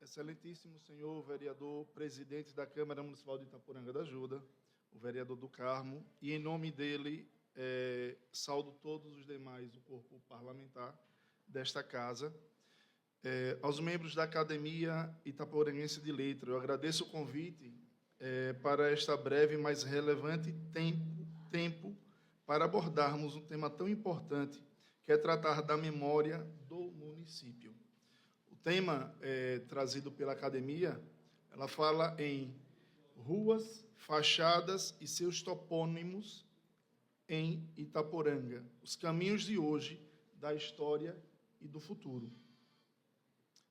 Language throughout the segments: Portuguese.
Excelentíssimo senhor vereador, presidente da Câmara Municipal de Itaporanga da Ajuda, o vereador do Carmo, e em nome dele saúdo todos os demais, o corpo parlamentar desta casa. Aos membros da Academia Itaporanguense de Letras, eu agradeço o convite para esta breve, mas relevante tempo para abordarmos um tema tão importante, que é tratar da memória do município. O tema trazido pela Academia, ela fala em ruas, fachadas e seus topônimos em Itaporanga, os caminhos de hoje, da história e do futuro.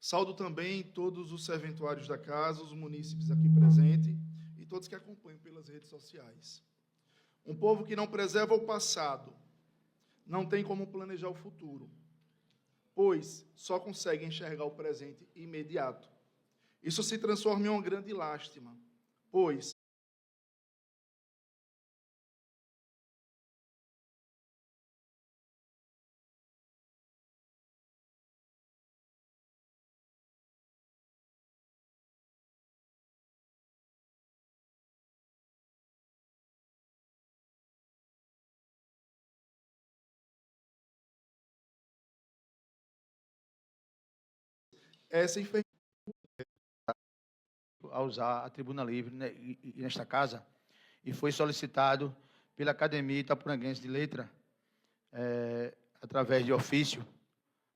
Saúdo também todos os serventuários da casa, os munícipes aqui presentes e todos que acompanham pelas redes sociais. Um povo que não preserva o passado não tem como planejar o futuro, pois só consegue enxergar o presente imediato. Isso se transforma em uma grande lástima, pois essa enfermidade a usar a tribuna livre, né, e nesta casa, e foi solicitado pela Academia Itaporanguense de Letras, através de ofício,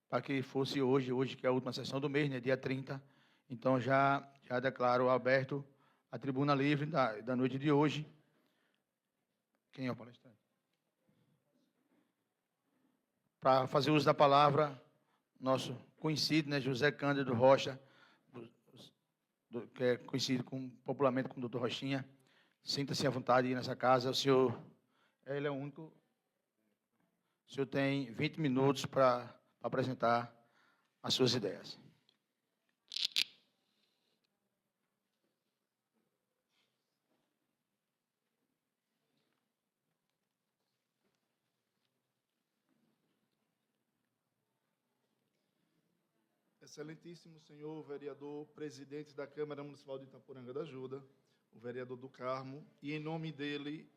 para que fosse hoje que é a última sessão do mês, né, dia 30. Então, já declaro aberto a tribuna livre da noite de hoje. Quem é o palestrante? Para fazer uso da palavra, nosso conhecido, né, José Cândido Rocha, que é conhecido popularmente como Dr. Rochinha. Sinta-se à vontade nessa casa. O senhor, ele é o único. O senhor tem 20 minutos para apresentar as suas ideias. Excelentíssimo senhor vereador, presidente da Câmara Municipal de Itaporanga da Ajuda, o vereador do Carmo, e em nome dele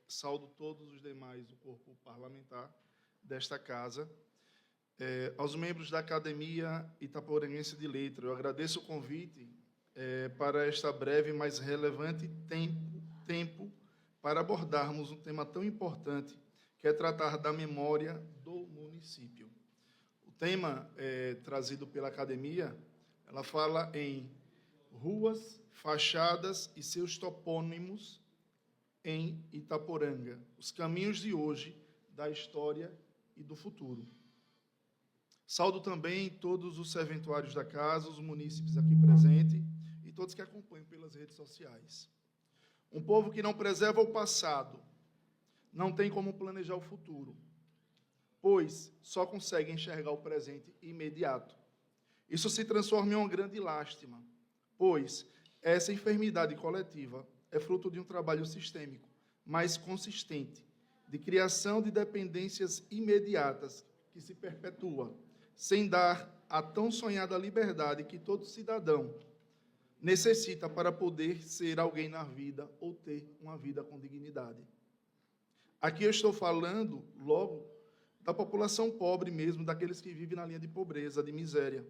saúdo todos os demais, o corpo parlamentar desta casa. Aos membros da Academia Itaporanguense de Letras, eu agradeço o convite para esta breve, mas relevante tempo para abordarmos um tema tão importante, que é tratar da memória do município. O tema trazido pela Academia, ela fala em ruas, fachadas e seus topônimos em Itaporanga, os caminhos de hoje, da história e do futuro. Saúdo também todos os serventuários da casa, os munícipes aqui presentes e todos que acompanham pelas redes sociais. Um povo que não preserva o passado não tem como planejar o futuro, pois só consegue enxergar o presente imediato. Isso se transforma em uma grande lástima, pois essa enfermidade coletiva é fruto de um trabalho sistêmico, mais consistente, de criação de dependências imediatas que se perpetua, sem dar a tão sonhada liberdade que todo cidadão necessita para poder ser alguém na vida ou ter uma vida com dignidade. Aqui eu estou falando, logo, da população pobre mesmo, daqueles que vivem na linha de pobreza, de miséria,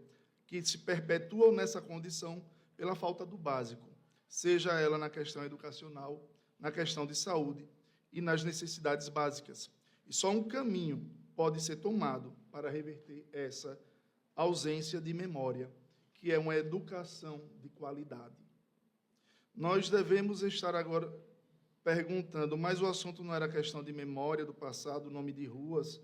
que se perpetuam nessa condição pela falta do básico, seja ela na questão educacional, na questão de saúde e nas necessidades básicas. E só um caminho pode ser tomado para reverter essa ausência de memória, que é uma educação de qualidade. Nós devemos estar agora perguntando, mas o assunto não era questão de memória do passado, nome de ruas,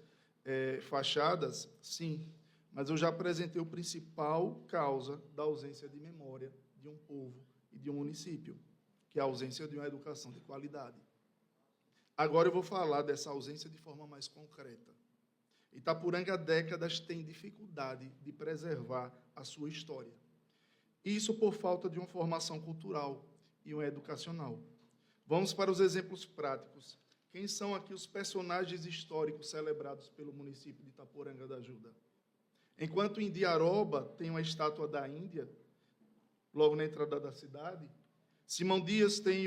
fachadas? Sim, mas eu já apresentei o principal causa da ausência de memória de um povo e de um município, que é a ausência de uma educação de qualidade. Agora eu vou falar dessa ausência de forma mais concreta. Itaporanga há décadas tem dificuldade de preservar a sua história. Isso por falta de uma formação cultural e uma educacional. Vamos para os exemplos práticos. Quem são aqui os personagens históricos celebrados pelo município de Itaporanga da Ajuda? Enquanto em Diaroba tem uma estátua da Índia, logo na entrada da cidade. Simão Dias tem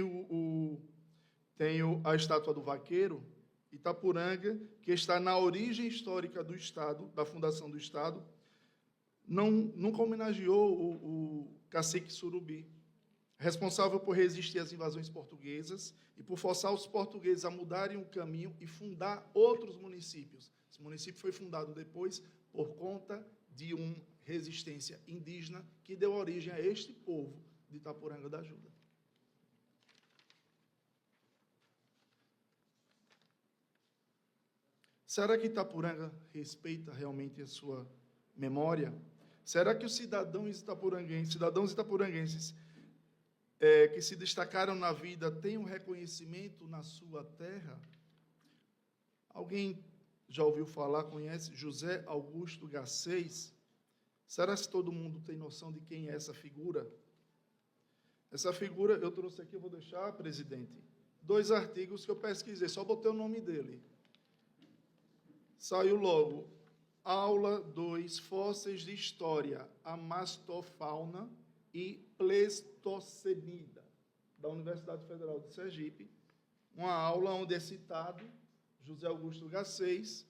a estátua do Vaqueiro. Itapuranga, que está na origem histórica do Estado, da fundação do Estado, nunca homenageou o cacique Surubi, responsável por resistir às invasões portuguesas e por forçar os portugueses a mudarem o caminho e fundar outros municípios. Esse município foi fundado depois por conta de uma resistência indígena que deu origem a este povo de Itapuranga da Ajuda. Será que Itapuranga respeita realmente a sua memória? Será que os cidadãos itapuranguenses que se destacaram na vida têm um reconhecimento na sua terra? Alguém já ouviu falar, conhece José Augusto Garcês? Será que todo mundo tem noção de quem é essa figura? Essa figura, eu trouxe aqui, eu vou deixar, presidente, 2 artigos que eu pesquisei, só botei o nome dele. Saiu logo, aula 2, fósseis de história, amastofauna e Pleistocênida, da Universidade Federal de Sergipe. Uma aula onde é citado José Augusto Garcês,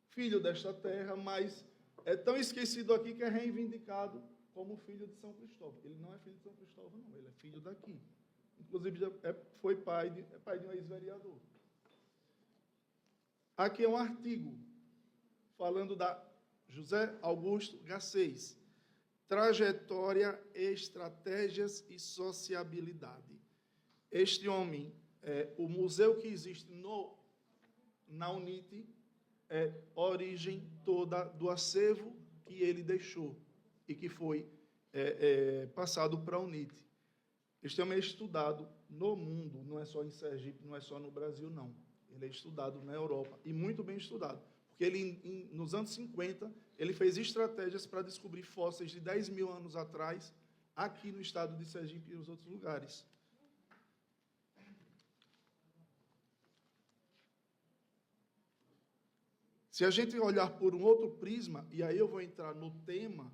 filho desta terra, mas é tão esquecido aqui que é reivindicado como filho de São Cristóvão. Ele não é filho de São Cristóvão, não, ele é filho daqui. Inclusive, foi pai de um ex-vereador. Aqui é um artigo falando da José Augusto Garcês, trajetória, estratégias e sociabilidade. Este homem, o museu que existe na UNIT, é origem toda do acervo que ele deixou e que foi passado para a UNIT. Este homem é estudado no mundo, não é só em Sergipe, não é só no Brasil, não. Ele é estudado na Europa, e muito bem estudado, porque ele, nos anos 50, ele fez estratégias para descobrir fósseis de 10 mil anos atrás, aqui no estado de Sergipe e nos outros lugares. Se a gente olhar por um outro prisma, e aí eu vou entrar no tema,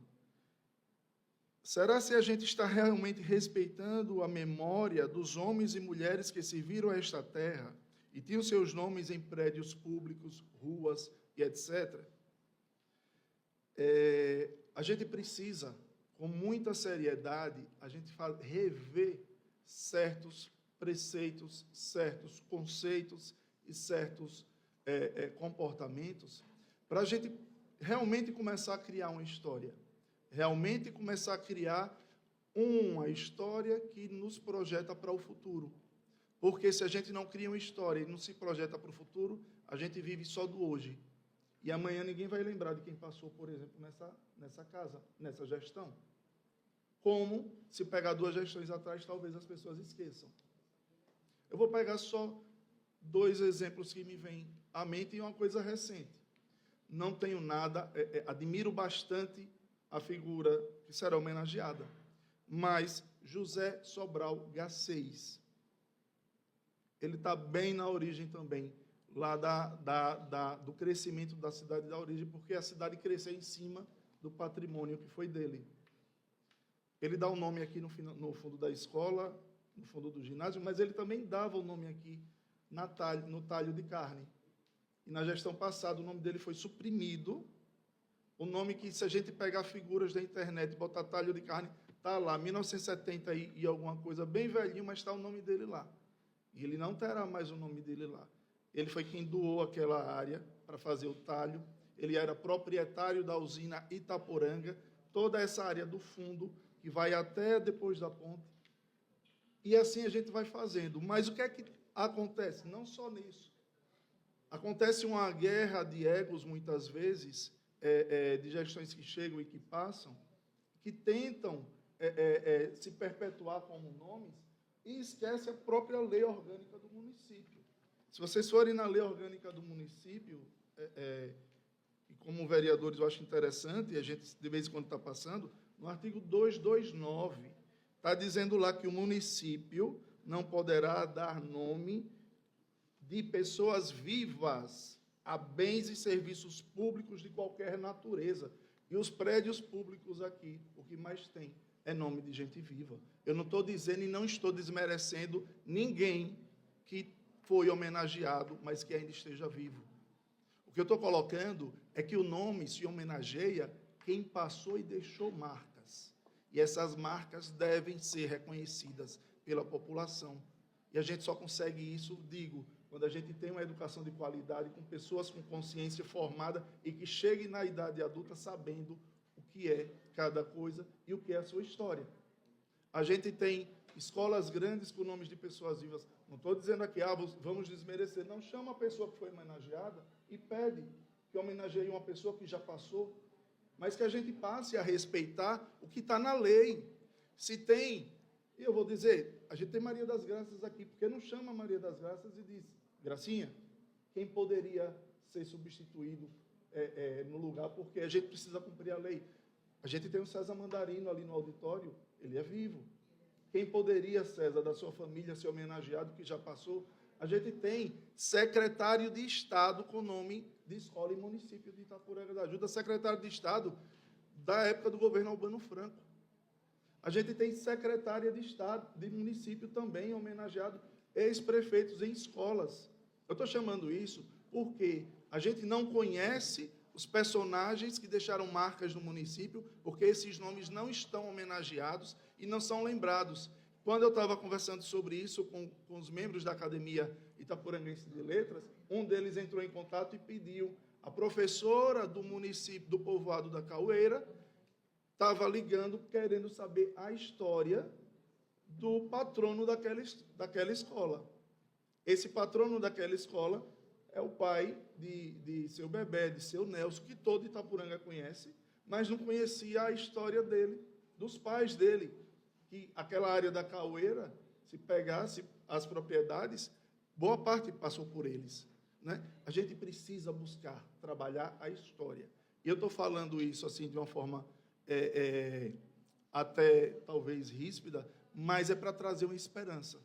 será se a gente está realmente respeitando a memória dos homens e mulheres que serviram a esta terra e tinham seus nomes em prédios públicos, ruas e etc.? A gente precisa, com muita seriedade, a gente rever certos preceitos, certos conceitos e certos comportamentos, para a gente realmente começar a criar uma história, realmente começar a criar uma história que nos projeta para o futuro. Porque se a gente não cria uma história e não se projeta para o futuro, a gente vive só do hoje. E amanhã ninguém vai lembrar de quem passou, por exemplo, nessa casa, nessa gestão. Como, se pegar 2 gestões atrás, talvez as pessoas esqueçam. Eu vou pegar só 2 exemplos que me vêm à mente e uma coisa recente. Não tenho nada, admiro bastante a figura que será homenageada, mas José Sobral Garcês, ele está bem na origem também, lá do crescimento da cidade da origem, porque a cidade cresceu em cima do patrimônio que foi dele. Ele dá o nome aqui no fundo da escola, no fundo do ginásio, mas ele também dava o nome aqui no talho de carne. E na gestão passada o nome dele foi suprimido. O nome que, se a gente pegar figuras da internet e botar talho de carne, está lá, 1970 e alguma coisa, bem velhinho, mas está o nome dele lá. E ele não terá mais o nome dele lá. Ele foi quem doou aquela área para fazer o talho. Ele era proprietário da usina Itaporanga, toda essa área do fundo, que vai até depois da ponte. E assim a gente vai fazendo. Mas o que é que acontece? Não só nisso. Acontece uma guerra de egos, muitas vezes, de gestões que chegam e que passam, que tentam se perpetuar como nomes e esquece a própria lei orgânica do município. Se vocês forem na lei orgânica do município, e como vereadores eu acho interessante, e a gente de vez em quando está passando, no artigo 229, está dizendo lá que o município não poderá dar nome de pessoas vivas a bens e serviços públicos de qualquer natureza. E os prédios públicos aqui, o que mais tem? é nome de gente viva. Eu não estou dizendo e não estou desmerecendo ninguém que foi homenageado, mas que ainda esteja vivo. O que eu estou colocando é que o nome se homenageia quem passou e deixou marcas. E essas marcas devem ser reconhecidas pela população. E a gente só consegue isso, digo, quando a gente tem uma educação de qualidade, com pessoas com consciência formada e que cheguem na idade adulta sabendo o que é cada coisa e o que é a sua história. A gente tem escolas grandes com nomes de pessoas vivas. Não estou dizendo aqui, vamos desmerecer. Não, chama a pessoa que foi homenageada e pede que homenageie uma pessoa que já passou, mas que a gente passe a respeitar o que está na lei. Se tem, e eu vou dizer, a gente tem Maria das Graças aqui, porque não chama Maria das Graças e diz, Gracinha, quem poderia ser substituído no lugar, porque a gente precisa cumprir a lei. A gente tem o César Mandarino ali no auditório, ele é vivo. Quem poderia, César, da sua família, ser homenageado, que já passou? A gente tem secretário de Estado com nome de escola e município de Itaporanga da Ajuda, secretário de Estado da época do governo Albano Franco. A gente tem secretária de Estado, de município também homenageado, ex-prefeitos em escolas. Eu estou chamando isso porque a gente não conhece os personagens que deixaram marcas no município, porque esses nomes não estão homenageados e não são lembrados. Quando eu estava conversando sobre isso com os membros da Academia Itaporanguense de Letras, um deles entrou em contato e pediu, a professora do município, do povoado da Caueira, estava ligando, querendo saber a história do patrono daquela escola. Esse patrono daquela escola é o pai de seu Bebé, de seu Nelson, que todo Itapuranga conhece, mas não conhecia a história dele, dos pais dele. Que aquela área da Caueira, se pegasse as propriedades, boa parte passou por eles. Né? A gente precisa buscar trabalhar a história. E eu estou falando isso assim de uma forma até talvez ríspida, mas é para trazer uma esperança.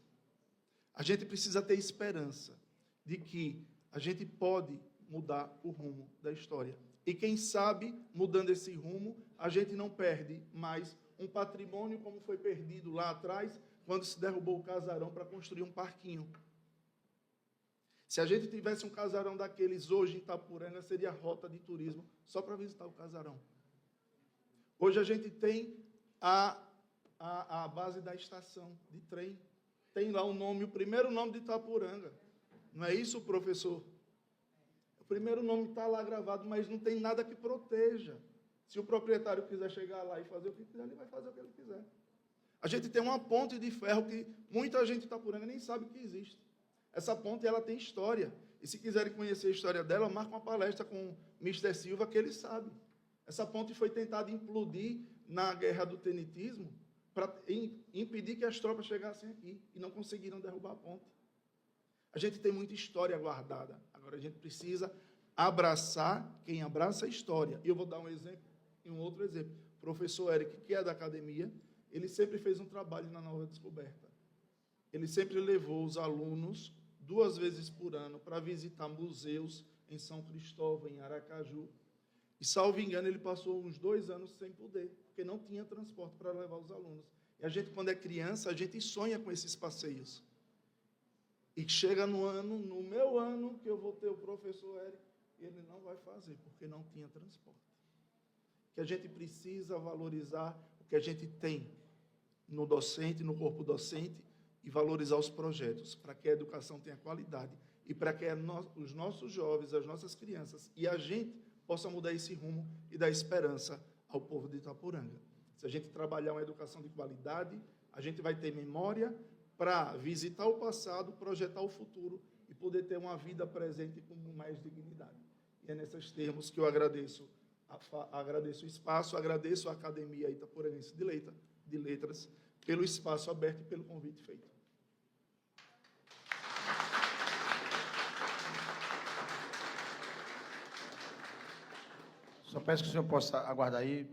A gente precisa ter esperança de que a gente pode mudar o rumo da história. E quem sabe, mudando esse rumo, a gente não perde mais um patrimônio como foi perdido lá atrás, quando se derrubou o casarão para construir um parquinho. Se a gente tivesse um casarão daqueles hoje em Itapuranga, seria rota de turismo só para visitar o casarão. Hoje a gente tem a base da estação de trem. Tem lá o nome, o primeiro nome de Itapuranga. Não é isso, professor? O primeiro nome está lá gravado, mas não tem nada que proteja. Se o proprietário quiser chegar lá e fazer o que quiser, ele vai fazer o que ele quiser. A gente tem uma ponte de ferro que muita gente de Itapuranga nem sabe que existe. Essa ponte ela tem história. E se quiserem conhecer a história dela, marca uma palestra com o Mr. Silva, que ele sabe. Essa ponte foi tentada implodir na guerra do tenentismo para impedir que as tropas chegassem aqui e não conseguiram derrubar a ponte. A gente tem muita história guardada. Agora a gente precisa abraçar quem abraça a história. E eu vou dar um exemplo e um outro exemplo. O professor Eric, que é da academia, ele sempre fez um trabalho na Nova Descoberta. Ele sempre levou os alunos 2 vezes por ano para visitar museus em São Cristóvão, em Aracaju. E, salvo engano, ele passou uns 2 anos sem poder, porque não tinha transporte para levar os alunos. E a gente, quando é criança, a gente sonha com esses passeios. E chega no meu ano, que eu vou ter o professor Eric, e ele não vai fazer, porque não tinha transporte. Que a gente precisa valorizar o que a gente tem no docente, no corpo docente, e valorizar os projetos, para que a educação tenha qualidade, e para que os nossos jovens, as nossas crianças, e a gente possa mudar esse rumo e dar esperança ao povo de Itapuranga. Se a gente trabalhar uma educação de qualidade, a gente vai ter memória para visitar o passado, projetar o futuro e poder ter uma vida presente com mais dignidade. E é nesses termos que eu agradeço o espaço, agradeço a Academia Itaporanguense de Letras pelo espaço aberto e pelo convite feito. Só peço que o senhor possa aguardar aí,